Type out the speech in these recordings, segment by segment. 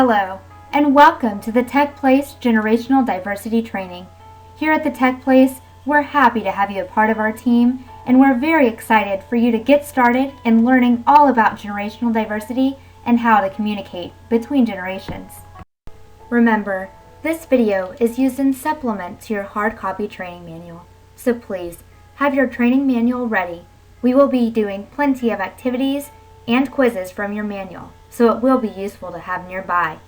Hello, and welcome to the Tech Place Generational Diversity Training. Here at the Tech Place, we're happy to have you a part of our team, and we're very excited for you to get started in learning all about generational diversity and how to communicate between generations. Remember, this video is used in supplement to your hard copy training manual, so please have your training manual ready. We will be doing plenty of activities and quizzes from your manual, so it will be useful to have nearby.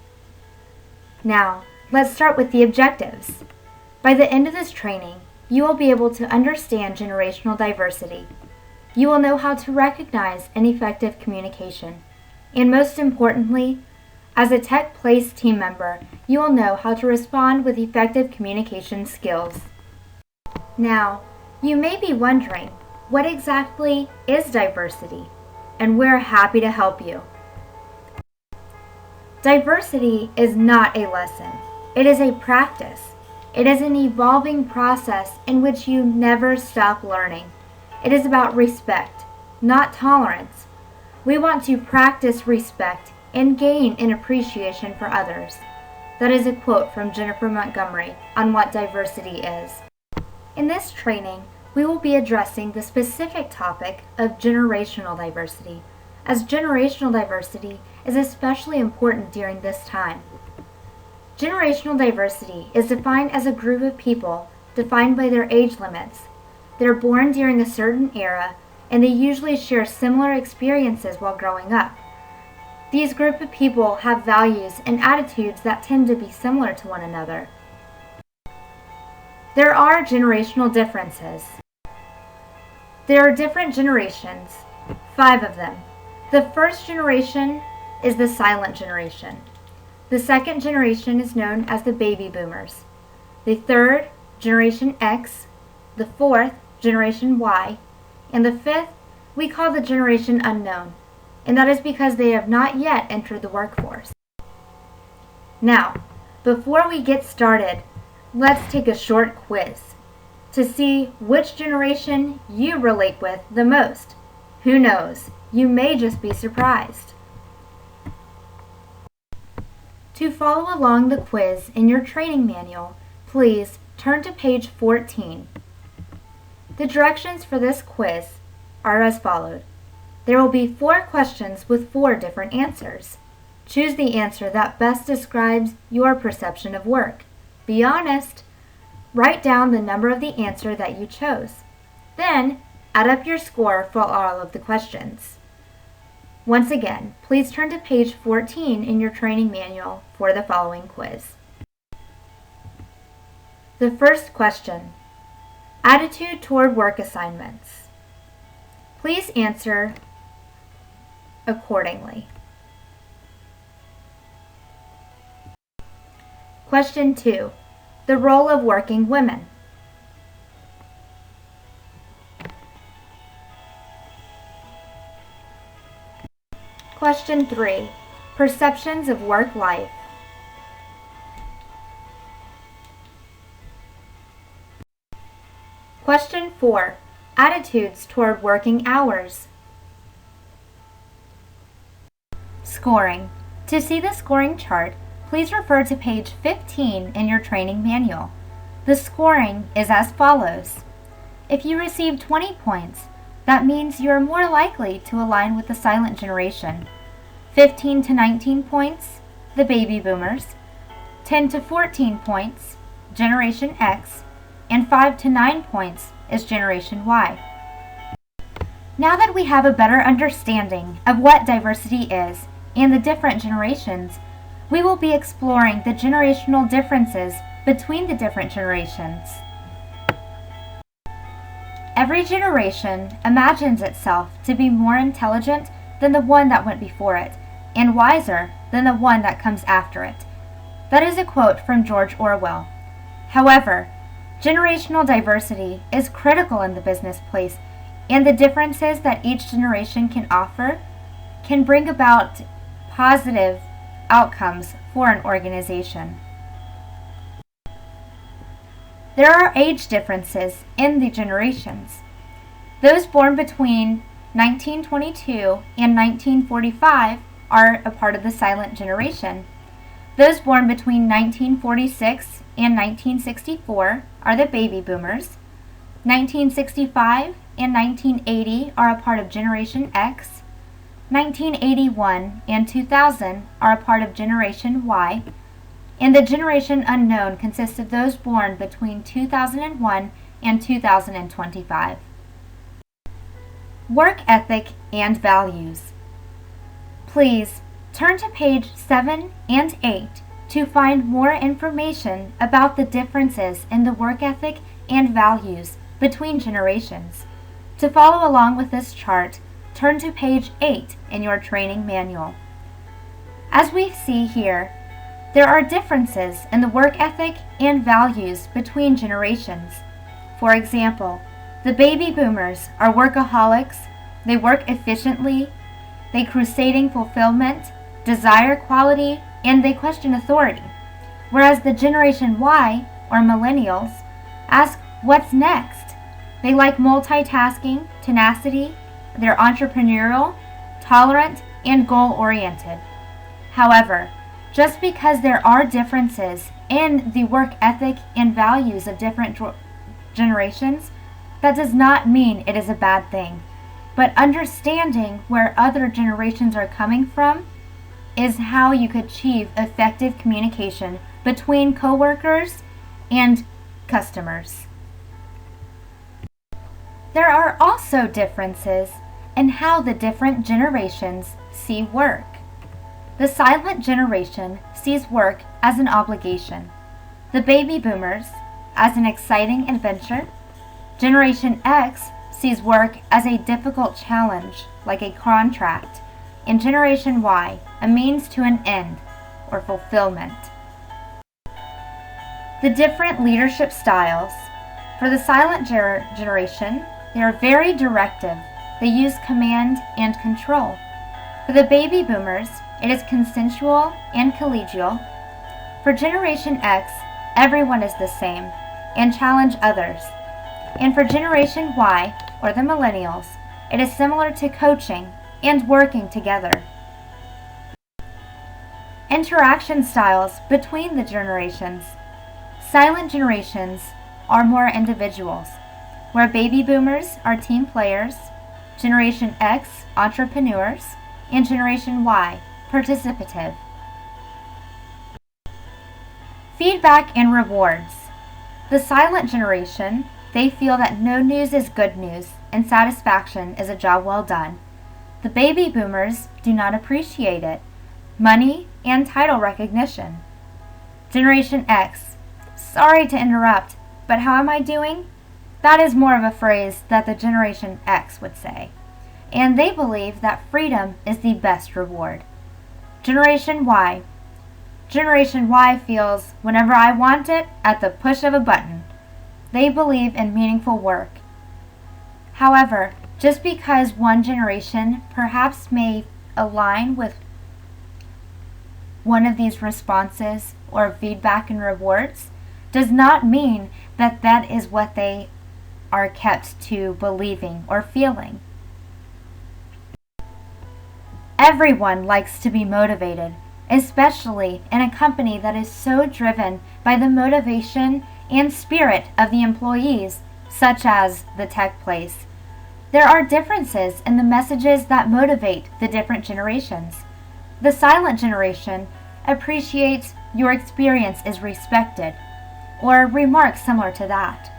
Now, let's start with the objectives. By the end of this training, you will be able to understand generational diversity. You will know how to recognize an effective communication. And most importantly, as a Tech Place team member, you will know how to respond with effective communication skills. Now, you may be wondering, what exactly is diversity? And we're happy to help you. Diversity is not a lesson. It is a practice. It is an evolving process in which you never stop learning. It is about respect, not tolerance. We want to practice respect and gain an appreciation for others. That is a quote from Jennifer Montgomery on what diversity is. In this training, we will be addressing the specific topic of generational diversity, as generational diversity is especially important during this time. Generational diversity is defined as a group of people defined by their age limits. They're born during a certain era, and they usually share similar experiences while growing up. These group of people have values and attitudes that tend to be similar to one another. There are generational differences. There are different generations, 5 of them. The first generation is the silent generation. The second generation is known as the baby boomers. The third, Generation X. The fourth, Generation Y. And the fifth, we call the Generation Unknown. And that is because they have not yet entered the workforce. Now, before we get started, let's take a short quiz to see which generation you relate with the most. Who knows? You may just be surprised. To follow along the quiz in your training manual, please turn to page 14. The directions for this quiz are as follows. There will be 4 questions with 4 different answers. Choose the answer that best describes your perception of work. Be honest. Write down the number of the answer that you chose. Then, add up your score for all of the questions. Once again, please turn to page 14 in your training manual for the following quiz. The first question, attitude toward work assignments. Please answer accordingly. Question 2, the role of working women. Question 3, perceptions of work life. Question 4, attitudes toward working hours. Scoring. To see the scoring chart, please refer to page 15 in your training manual. The scoring is as follows. If you receive 20 points, that means you are more likely to align with the silent generation. 15 to 19 points, the baby boomers. 10 to 14 points, Generation X. And 5 to 9 points is Generation Y. Now that we have a better understanding of what diversity is and the different generations, we will be exploring the generational differences between the different generations. Every generation imagines itself to be more intelligent than the one that went before it, and wiser than the one that comes after it. That is a quote from George Orwell. However, generational diversity is critical in the business place, and the differences that each generation can offer can bring about positive outcomes for an organization. There are age differences in the generations. Those born between 1922 and 1945 are a part of the silent generation. Those born between 1946 and 1964 are the baby boomers. 1965 and 1980 are a part of Generation X. 1981 and 2000 are a part of Generation Y. And the generation unknown consists of those born between 2001 and 2025. Work ethic and values. Please turn to page 7 and 8 to find more information about the differences in the work ethic and values between generations. To follow along with this chart, turn to page 8 in your training manual. As we see here, there are differences in the work ethic and values between generations. For example, the baby boomers are workaholics, they work efficiently, they crusading fulfillment, desire quality, and they question authority. Whereas the Generation Y, or millennials, ask what's next. They like multitasking, tenacity, they're entrepreneurial, tolerant, and goal-oriented. However, just because there are differences in the work ethic and values of different generations, that does not mean it is a bad thing. But understanding where other generations are coming from is how you could achieve effective communication between coworkers and customers. There are also differences in how the different generations see work. The silent generation sees work as an obligation. The baby boomers as an exciting adventure. Generation X sees work as a difficult challenge, like a contract. And Generation Y, a means to an end, or fulfillment. The different leadership styles. For the silent generation, they are very directive. They use command and control. For the baby boomers, it is consensual and collegial. For Generation X, everyone is the same and challenge others. And for Generation Y, or the millennials, it is similar to coaching and working together. Interaction styles between the generations. Silent generations are more individuals, where baby boomers are team players, Generation X, entrepreneurs, and Generation Y, participative. Feedback and rewards. The silent generation, they feel that no news is good news and satisfaction is a job well done. The baby boomers do not appreciate it. Money and title recognition. Generation X, sorry to interrupt, but how am I doing? That is more of a phrase that the Generation X would say. And they believe that freedom is the best reward. Generation Y. Generation Y feels whenever I want it at the push of a button. They believe in meaningful work. However, just because one generation perhaps may align with one of these responses or feedback and rewards does not mean that that is what they are kept to believing or feeling. Everyone likes to be motivated, especially in a company that is so driven by the motivation and spirit of the employees, such as the Tech Place. There are differences in the messages that motivate the different generations. The silent generation appreciates your experience is respected, or remarks similar to that,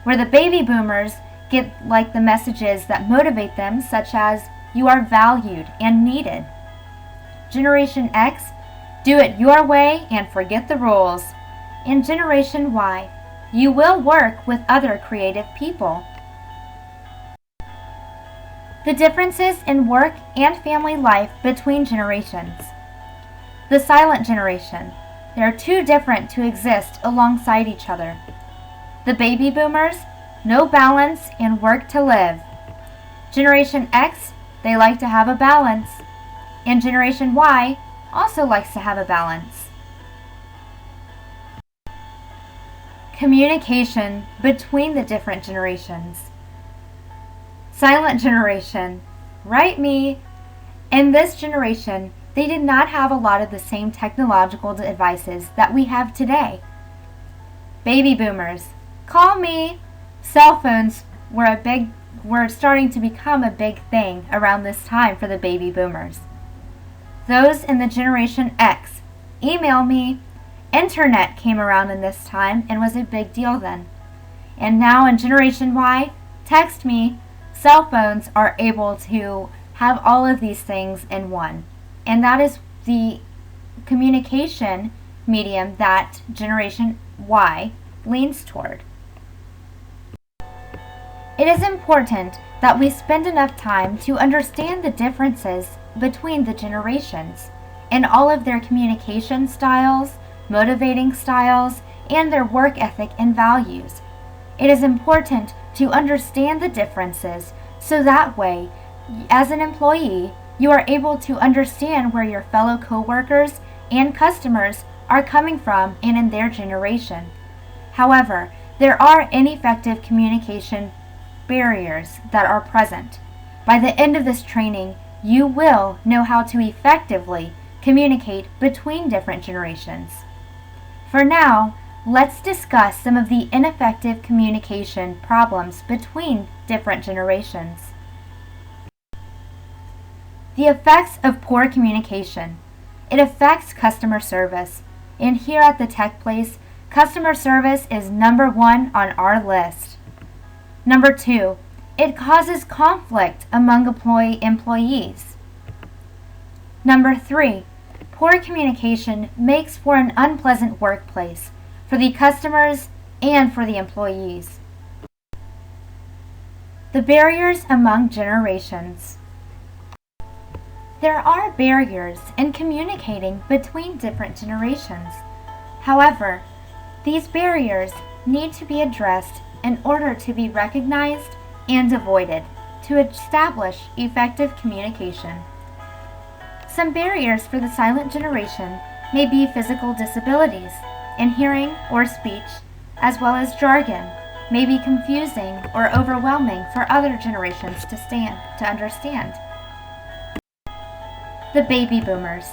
where the baby boomers get like the messages that motivate them, such as you are valued and needed. Generation X, do it your way and forget the rules. In Generation Y, you will work with other creative people. The differences in work and family life between generations. The silent generation. They are too different to exist alongside each other. The baby boomers, no balance and work to live. Generation X, they like to have a balance. And Generation Y also likes to have a balance. Communication between the different generations. Silent generation, right me. In this generation, they did not have a lot of the same technological devices that we have today. Baby boomers, call me! Cell phones were starting to become a big thing around this time for the baby boomers. Those in the Generation X, email me. Internet came around in this time and was a big deal then. And now in Generation Y, text me. Cell phones are able to have all of these things in one. And that is the communication medium that Generation Y leans toward. It is important that we spend enough time to understand the differences between the generations and all of their communication styles, motivating styles, and their work ethic and values. It is important to understand the differences so that way, as an employee, you are able to understand where your fellow coworkers and customers are coming from and in their generation. However, there are ineffective communication barriers that are present. By the end of this training, you will know how to effectively communicate between different generations. For now, let's discuss some of the ineffective communication problems between different generations. The effects of poor communication. It affects customer service. And here at the Tech Place, customer service is number 1 on our list. Number 2, it causes conflict among employees. Number 3, poor communication makes for an unpleasant workplace for the customers and for the employees. The barriers among generations. There are barriers in communicating between different generations. However, these barriers need to be addressed in order to be recognized and avoided to establish effective communication. Some barriers for the silent generation may be physical disabilities in hearing or speech, as well as jargon may be confusing or overwhelming for other generations to understand. The baby boomers.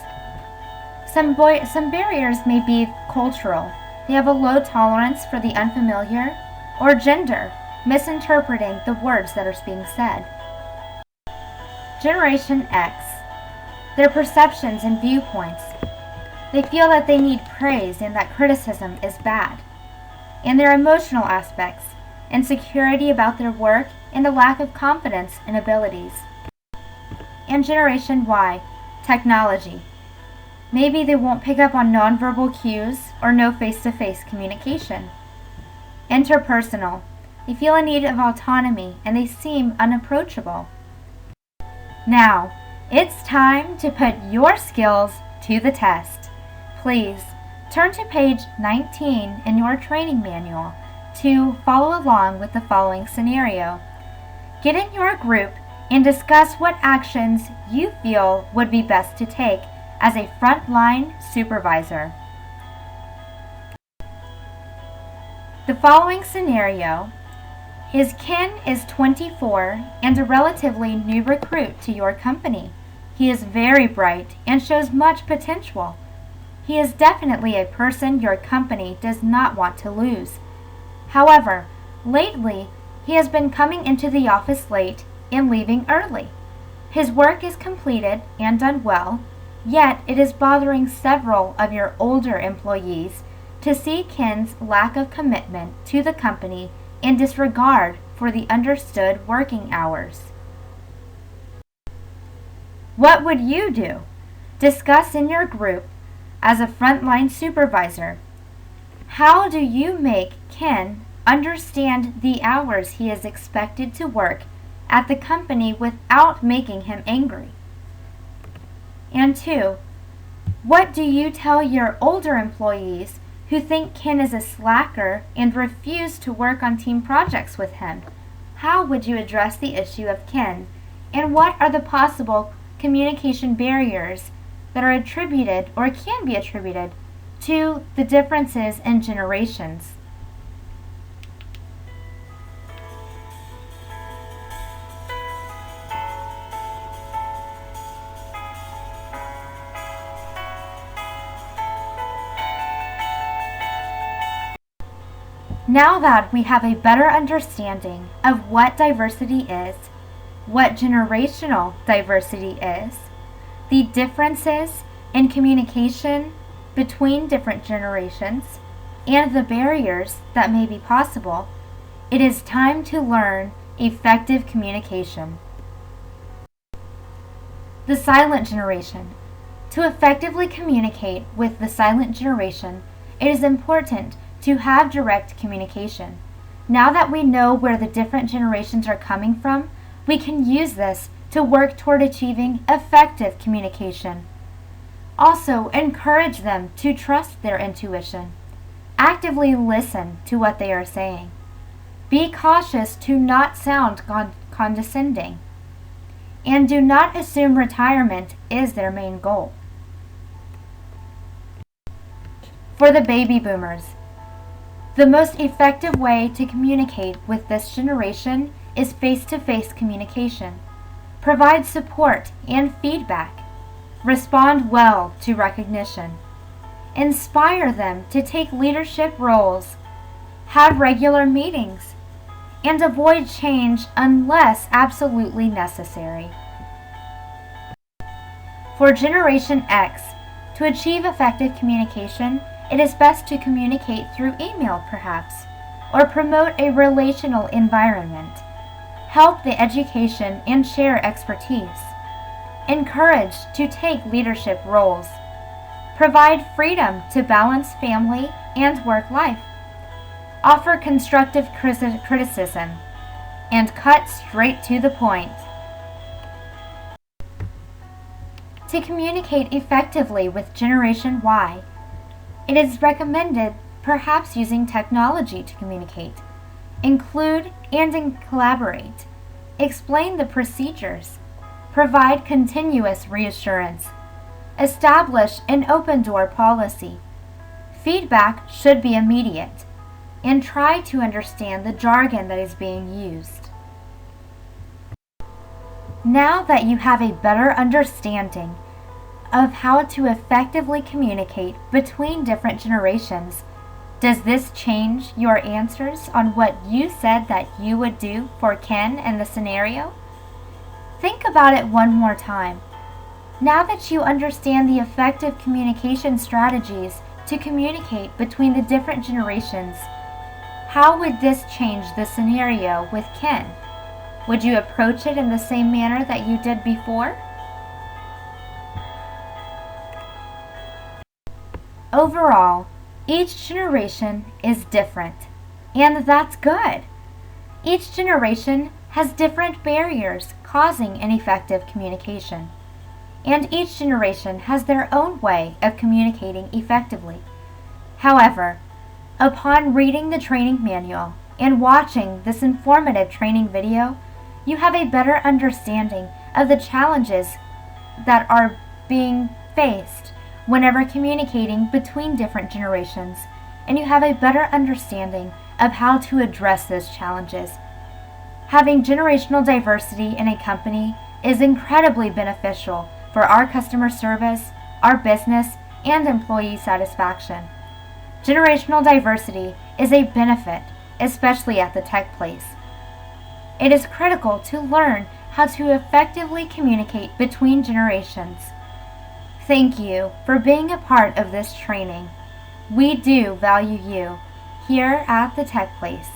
Some barriers may be cultural. They have a low tolerance for the unfamiliar, or gender, misinterpreting the words that are being said. Generation X. Their perceptions and viewpoints. They feel that they need praise and that criticism is bad. And their emotional aspects, insecurity about their work, and a lack of confidence in abilities. And Generation Y. Technology. Maybe they won't pick up on nonverbal cues or no face-to-face communication. Interpersonal. They feel a need of autonomy and they seem unapproachable. Now, it's time to put your skills to the test. Please turn to page 19 in your training manual to follow along with the following scenario. Get in your group and discuss what actions you feel would be best to take as a frontline supervisor. The following scenario is Ken is 24 and a relatively new recruit to your company. He is very bright and shows much potential. He is definitely a person your company does not want to lose. However, lately he has been coming into the office late and leaving early. His work is completed and done well, yet it is bothering several of your older employees to see Ken's lack of commitment to the company and disregard for the understood working hours. What would you do? Discuss in your group as a frontline supervisor. How do you make Ken understand the hours he is expected to work at the company without making him angry? And 2, what do you tell your older employees who think Ken is a slacker and refuse to work on team projects with him? How would you address the issue of Ken? And what are the possible communication barriers that are attributed or can be attributed to the differences in generations? Now that we have a better understanding of what diversity is, what generational diversity is, the differences in communication between different generations, and the barriers that may be possible, it is time to learn effective communication. The silent generation. To effectively communicate with the silent generation, it is important to have direct communication. Now that we know where the different generations are coming from, we can use this to work toward achieving effective communication. Also, encourage them to trust their intuition. Actively listen to what they are saying. Be cautious to not sound condescending. And do not assume retirement is their main goal. For the baby boomers, the most effective way to communicate with this generation is face-to-face communication. Provide support and feedback. Respond well to recognition. Inspire them to take leadership roles. Have regular meetings. And avoid change unless absolutely necessary. For Generation X, to achieve effective communication, it is best to communicate through email perhaps, or promote a relational environment. Help the education and share expertise. Encourage to take leadership roles. Provide freedom to balance family and work life. Offer constructive criticism, and cut straight to the point. To communicate effectively with Generation Y, it is recommended perhaps using technology to communicate. Include and collaborate. Explain the procedures. Provide continuous reassurance. Establish an open-door policy. Feedback should be immediate. And try to understand the jargon that is being used. Now that you have a better understanding of how to effectively communicate between different generations, does this change your answers on what you said that you would do for Ken in the scenario? Think about it one more time. Now that you understand the effective communication strategies to communicate between the different generations, how would this change the scenario with Ken? Would you approach it in the same manner that you did before? Overall, each generation is different, and that's good. Each generation has different barriers causing ineffective communication, and each generation has their own way of communicating effectively. However, upon reading the training manual and watching this informative training video, you have a better understanding of the challenges that are being faced whenever communicating between different generations, and you have a better understanding of how to address those challenges. Having generational diversity in a company is incredibly beneficial for our customer service, our business, and employee satisfaction. Generational diversity is a benefit, especially at the Tech Place. It is critical to learn how to effectively communicate between generations. Thank you for being a part of this training. We do value you here at the Tech Place.